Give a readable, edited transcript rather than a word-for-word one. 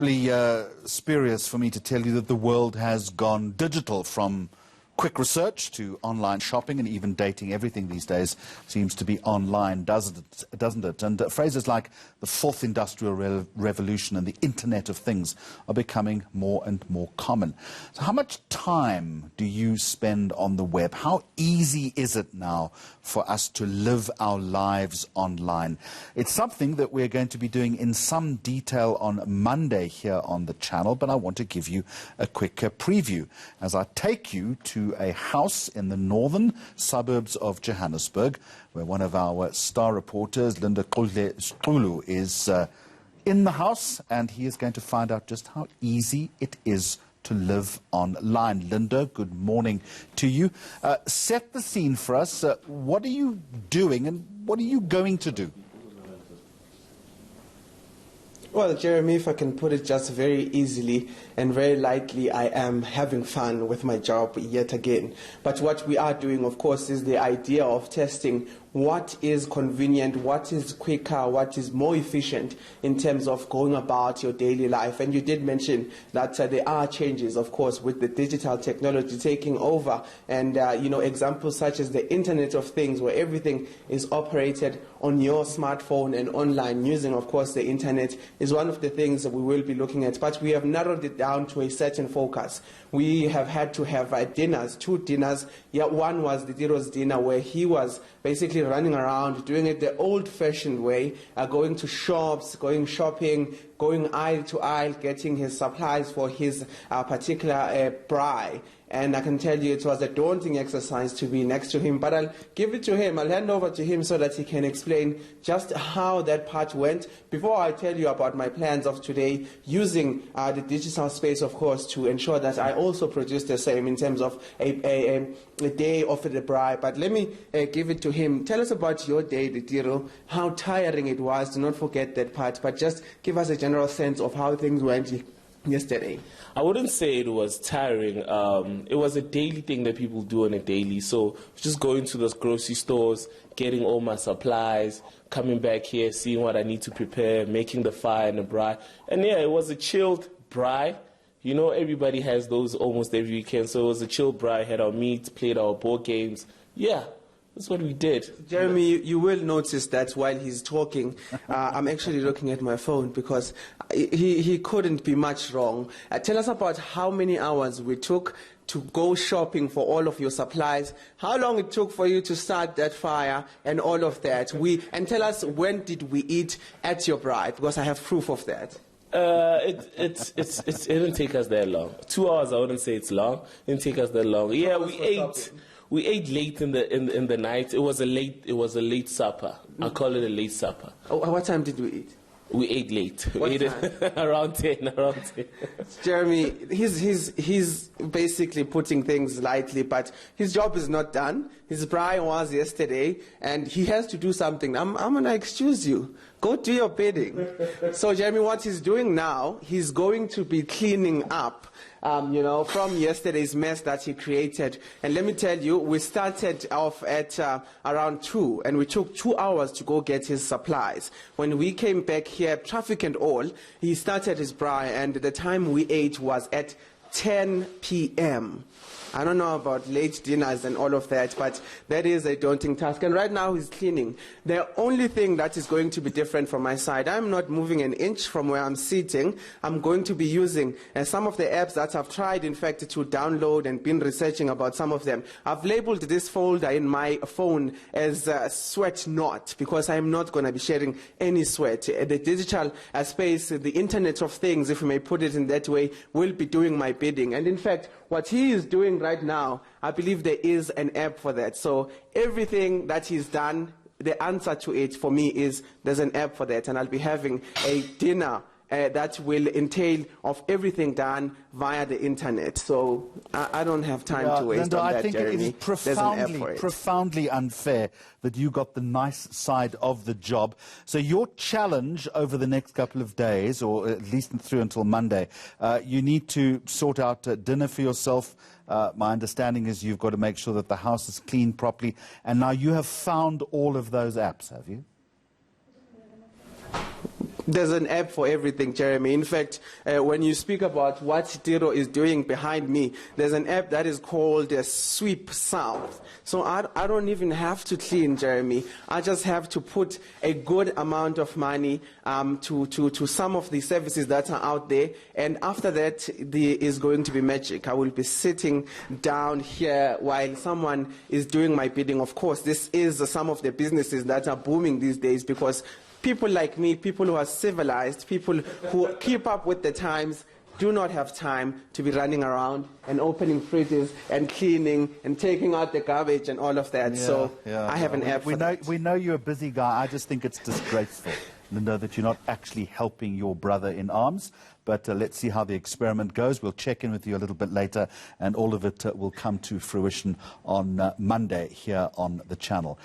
Spurious for me to tell you that the world has gone digital, from quick research to online shopping and even dating. Everything these days seems to be online, doesn't it? And phrases like the fourth industrial revolution and the Internet of Things are becoming more and more common. So how much time do you spend on the web? How easy is it now for us to live our lives online? It's something that we're going to be doing in some detail on Monday here on the channel, but I want to give you a quick preview as I take you to a house in the northern suburbs of Johannesburg, where one of our star reporters, Lindoxuhle Xulu, is in the house, and he is going to find out just how easy it is to live online. Linda, good morning to you. Set the scene for us. What are you doing and what are you going to do? Well, Jeremy, if I can put it just very easily and very lightly, I am having fun with my job yet again. But what we are doing, of course, is the idea of testing what is convenient, what is quicker, what is more efficient in terms of going about your daily life. And you did mention that there are changes, of course, with the digital technology taking over. And, examples such as the Internet of Things, where everything is operated on your smartphone and online using, of course, the Internet, is one of the things that we will be looking at. But we have narrowed it down to a certain focus. We have had to have dinners, 2 dinners. Yeah, one was the Diro's dinner, where he was basically running around, doing it the old-fashioned way, going to shops, going shopping, going aisle to aisle, getting his supplies for his particular braai. And I can tell you it was a daunting exercise to be next to him, but I'll give it to him. I'll hand over to him so that he can explain just how that part went before I tell you about my plans of today, using the digital space, of course, to ensure that I also produce the same in terms of a day of the braai. But let me give it to him. Tell us about your day, Ditiro, how tiring it was. Do not forget that part, but just give us a general sense of how things went yesterday. I wouldn't say it was tiring. It was a daily thing that people do on a daily. So just going to those grocery stores, getting all my supplies, coming back here, seeing what I need to prepare, making the fire and the braai. And yeah, it was a chilled braai. You know, everybody has those almost every weekend. So it was a chilled braai. Had our meat, played our board games. Yeah. That's what we did. Jeremy, you will notice that while he's talking, I'm actually looking at my phone because he couldn't be much wrong. Tell us about how many hours we took to go shopping for all of your supplies, how long it took for you to start that fire and all of that. And tell us, when did we eat at your braai, because I have proof of that. It didn't take us that long. 2 hours, I wouldn't say it's long. It didn't take us that long. Yeah, we ate. We ate late in the night. It was a late supper. I call it a late supper. Oh, what time did we eat? We ate late. What we ate time? around 10. Jeremy, he's basically putting things lightly, but his job is not done. His braai was yesterday, and he has to do something. I'm gonna excuse you. Go do your bidding. So, Jeremy, what he's doing now, he's going to be cleaning up, from yesterday's mess that he created. And let me tell you, we started off at around 2, and we took 2 hours to go get his supplies. When we came back here, traffic and all, he started his braai, and the time we ate was at 10 p.m. I don't know about late dinners and all of that, but that is a daunting task. And right now he's cleaning. The only thing that is going to be different from my side, I'm not moving an inch from where I'm sitting. I'm going to be using some of the apps that I've tried, in fact, to download and been researching about some of them. I've labeled this folder in my phone as Sweat Not, because I'm not going to be sharing any sweat. The digital space, the Internet of Things, if we may put it in that way, will be doing my bidding. And in fact, what he is doing right now, I believe there is an app for that. So everything that he's done, the answer to it for me is there's an app for that, and I'll be having a dinner that will entail of everything done via the internet. So I don't have time to waste Linda, on that, I think Jeremy. it is profoundly unfair that you got the nice side of the job. So your challenge over the next couple of days, or at least through until Monday, you need to sort out dinner for yourself. My understanding is you've got to make sure that the house is cleaned properly. And now you have found all of those apps, have you? There's an app for everything, Jeremy. In fact, when you speak about what Tiro is doing behind me, there's an app that is called Sweep South. So I don't even have to clean, Jeremy. I just have to put a good amount of money to some of the services that are out there. And after that, there is going to be magic. I will be sitting down here while someone is doing my bidding. Of course, this is some of the businesses that are booming these days because people like me, people who are civilized, people who keep up with the times, do not have time to be running around and opening fridges and cleaning and taking out the garbage and all of that. I have an app for that. We know you're a busy guy. I just think it's disgraceful, Linda, that you're not actually helping your brother in arms. But let's see how the experiment goes. We'll check in with you a little bit later, and all of it will come to fruition on Monday here on the channel.